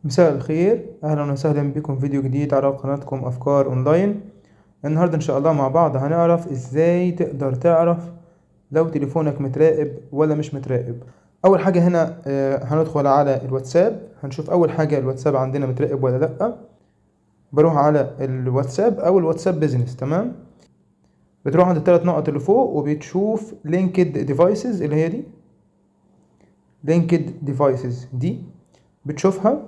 مساء الخير، اهلا وسهلا بكم في فيديو جديد على قناتكم افكار اونلاين. النهارده ان شاء الله مع بعض هنعرف ازاي تقدر تعرف لو تليفونك متراقب ولا مش متراقب. اول حاجه هنا هندخل على الواتساب، هنشوف اول حاجه الواتساب عندنا متراقب ولا لا. بروح على الواتساب او الواتساب بيزنس. تمام، بتروح عند الثلاث نقط اللي فوق وبتشوف لينكد ديفايسز، اللي هي دي لينكد ديفايسز دي بتشوفها.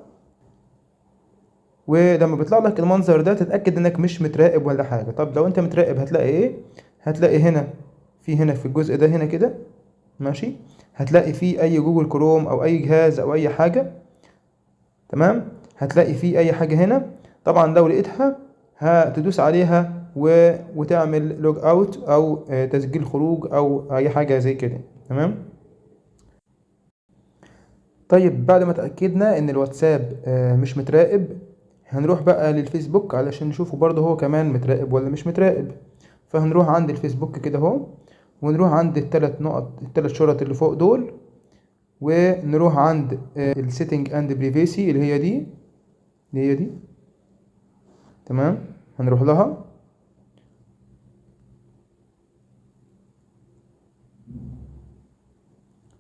ولما بيطلع لك المنظر ده تتأكد انك مش متراقب ولا حاجة. طب لو انت متراقب هتلاقي ايه؟ هتلاقي هنا في الجزء ده هنا كده، ماشي، هتلاقي فيه اي جوجل كروم او اي جهاز او اي حاجة. تمام، هتلاقي فيه اي حاجة هنا. طبعا لو لقيتها هتدوس عليها وتعمل لوج اوت او تسجيل خروج او اي حاجة زي كده. تمام. طيب بعد ما اتأكدنا ان الواتساب مش متراقب، هنروح بقى للفيسبوك علشان نشوفه برضه هو كمان متراقب ولا مش متراقب. فهنروح عند الفيسبوك كده اهو، ونروح عند الثلاث نقط الثلاث شرط اللي فوق دول، ونروح عند السيتنج اند بريفيسي اللي هي دي. تمام، هنروح لها.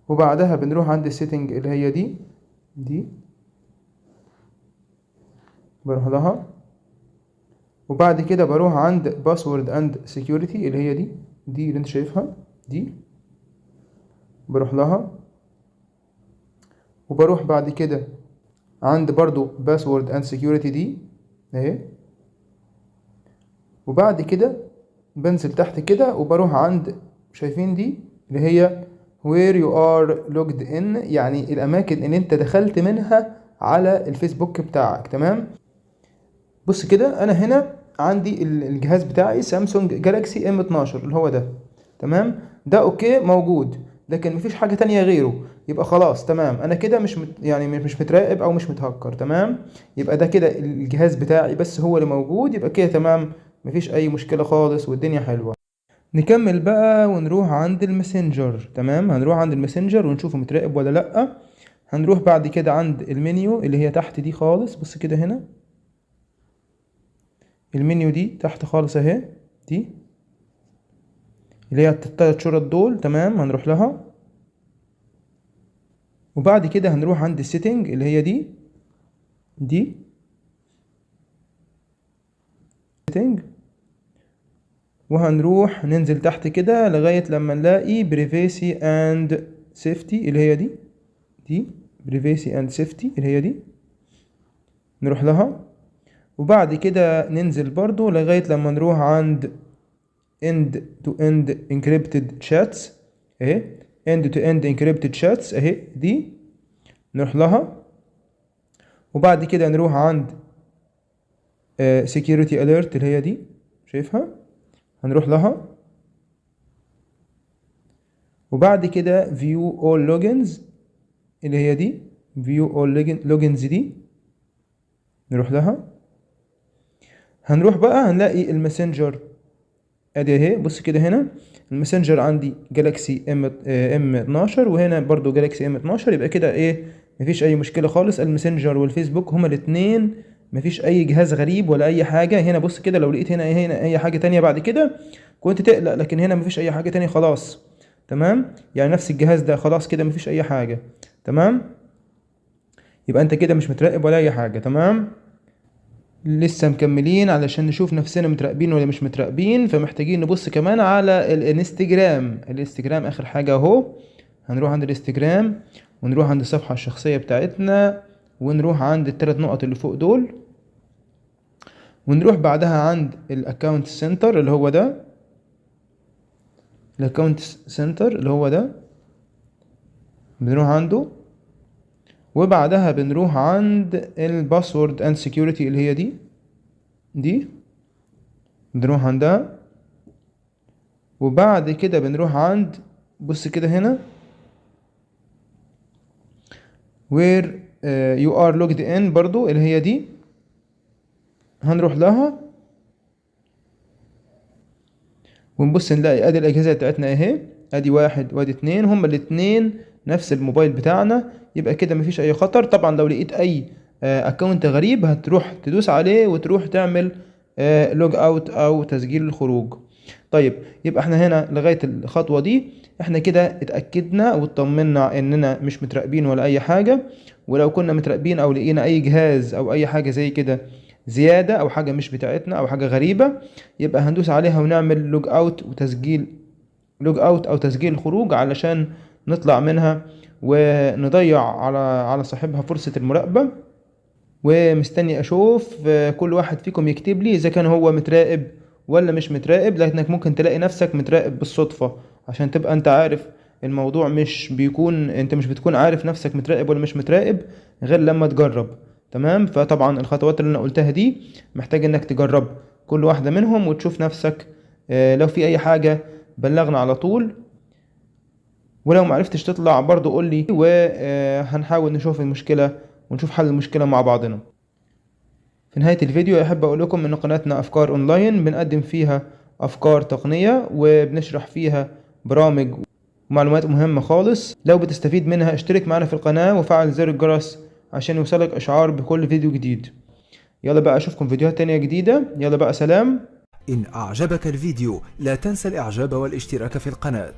وبعدها بنروح عند السيتنج اللي هي دي بروح لها. وبعد كده بروح عند باسورد اند سكيورتي اللي هي دي اللي انت شايفها دي، بروح لها. وبروح بعد كده عند برضو باسورد اند سكيورتي دي اهي. وبعد كده بنزل تحت كده وبروح عند، شايفين دي اللي هي where you are logged in، يعني الاماكن اللي انت دخلت منها على الفيسبوك بتاعك. تمام، بص كده انا هنا عندي الجهاز بتاعي سامسونج جالاكسي ام 12 اللي هو ده. تمام، ده اوكي موجود، لكن مفيش حاجة تانية غيره. يبقى خلاص تمام، انا كده يعني مش متراقب او مش متهكر. تمام، يبقى ده كده الجهاز بتاعي بس هو اللي موجود، يبقى كده تمام، مفيش اي مشكلة خالص والدنيا حلوة. نكمل بقى ونروح عند الماسنجر. تمام، هنروح عند الماسنجر ونشوفه متراقب ولا لأ. هنروح بعد كده عند المنيو اللي هي تحت دي خالص، بص كده هنا المنيو دي تحت خالص اهي، دي اللي هي التلات شرط دول. تمام، هنروح لها. وبعد كده هنروح عند السيتنج اللي هي دي سيتنج، وهنروح ننزل تحت كده لغاية لما نلاقي بريفيسي اند سيفتي اللي هي دي بريفيسي اند سيفتي اللي هي دي، نروح لها. وبعد كده ننزل برضو لغاية لما نروح عند end to end encrypted chats اهي، end to end encrypted chats اهي دي، نروح لها. وبعد كده نروح عند security alert اللي هي دي، شايفها، هنروح لها. وبعد كده view all logins اللي هي دي view all logins دي، نروح لها. هنروح بقى هنلاقي الماسنجر ادي اهي، بص كده هنا الماسنجر عندي جالاكسي ام 12، وهنا برضو جالاكسي ام 12. يبقى كده ايه، مفيش اي مشكله خالص. الماسنجر والفيسبوك هما الاثنين، مفيش اي جهاز غريب ولا اي حاجه. هنا بص كده لو لقيت هنا اي حاجه تانية بعد كده كنت تقلق، لكن هنا مفيش اي حاجه تانية خلاص. تمام، يعني نفس الجهاز ده خلاص كده مفيش اي حاجه. تمام، يبقى انت كده مش متراقب ولا اي حاجه. تمام، لسه مكملين علشان نشوف نفسنا متراقبين ولا مش متراقبين، فمحتاجين نبص كمان على الانستجرام اخر حاجة اهو. هنروح عند الانستجرام ونروح عند الصفحة الشخصية بتاعتنا، ونروح عند الثلاث نقط اللي فوق دول، ونروح بعدها عند الاكونت سنتر اللي هو ده، الاكونت سنتر اللي هو ده بنروح عنده. وبعدها بنروح عند الباسورد اند سكيورتي اللي هي دي بنروح عندها. وبعد كده بنروح عند، بص كده هنا where you are logged in برضو اللي هي دي، هنروح لها ونبص نلاقي ادي الاجهزه بتاعتنا اهي، ادي واحد وادي اتنين، هما الاتنين نفس الموبايل بتاعنا. يبقى كده مفيش اي خطر. طبعا لو لقيت اي اكونت غريب هتروح تدوس عليه وتروح تعمل لوج اوت او تسجيل الخروج. طيب يبقى احنا هنا لغاية الخطوة دي احنا كده اتأكدنا واطمنا اننا مش متراقبين ولا اي حاجة. ولو كنا متراقبين او لقينا اي جهاز او اي حاجة زي كده زيادة او حاجة مش بتاعتنا او حاجة غريبة، يبقى هندوس عليها ونعمل لوج اوت او تسجيل الخروج علشان نطلع منها ونضيع على صاحبها فرصة المراقبة. ومستني اشوف كل واحد فيكم يكتب لي اذا كان هو متراقب ولا مش متراقب، لانك ممكن تلاقي نفسك متراقب بالصدفة. عشان تبقى انت عارف الموضوع انت مش بتكون عارف نفسك متراقب ولا مش متراقب غير لما تجرب. تمام. فطبعا الخطوات اللي انا قلتها دي محتاج انك تجرب كل واحدة منهم وتشوف نفسك. لو في اي حاجة بلغنا على طول، ولو معرفتش تطلع برضو قولي وهنحاول نشوف المشكلة ونشوف حل المشكلة مع بعضنا. في نهاية الفيديو أحب أقول لكم إن قناتنا أفكار أونلاين بنقدم فيها أفكار تقنية وبنشرح فيها برامج ومعلومات مهمة خالص. لو بتستفيد منها اشترك معنا في القناة وفعل زر الجرس عشان يوصلك إشعار بكل فيديو جديد. يلا بقى أشوفكم فيديوهات تانية جديدة. يلا بقى سلام. إن أعجبك الفيديو لا تنسى الإعجاب والاشتراك في القناة.